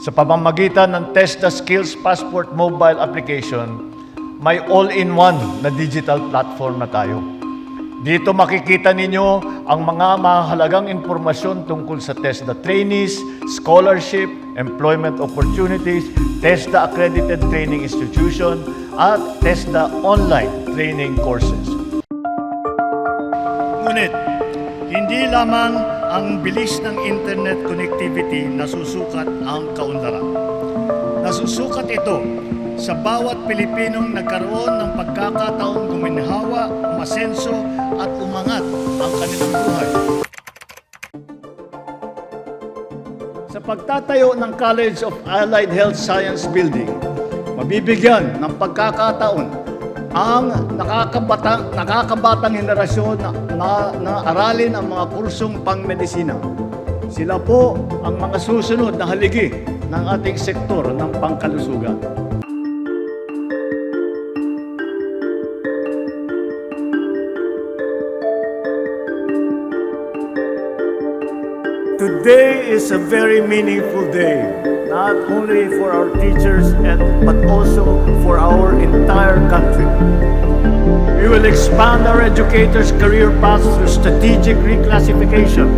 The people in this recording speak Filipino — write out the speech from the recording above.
Sa pamamagitan ng TESDA Skills Passport mobile application, may all-in-one na digital platform na tayo. Dito makikita ninyo ang mga mahalagang impormasyon tungkol sa TESDA trainees, scholarship, employment opportunities, TESDA accredited training institution, at TESDA online training courses. Ngunit, hindi lamang ang bilis ng internet connectivity na susukat ang kaunlaran. Nasusukat ito sa bawat Pilipinong nagkaroon ng pagkakataong guminhawa, umasenso at umangat ang kanilang buhay. Sa pagtatayo ng College of Allied Health Science Building, mabibigyan ng pagkakataon ang nakakabatang henerasyon na aralin ang mga kursong pangmedisina. Sila po ang mga susunod na haligi ng ating sektor ng pangkalusugan. Today is a very meaningful day, not only for our teachers but also for our entire country. We will expand our educators' career paths through strategic reclassification,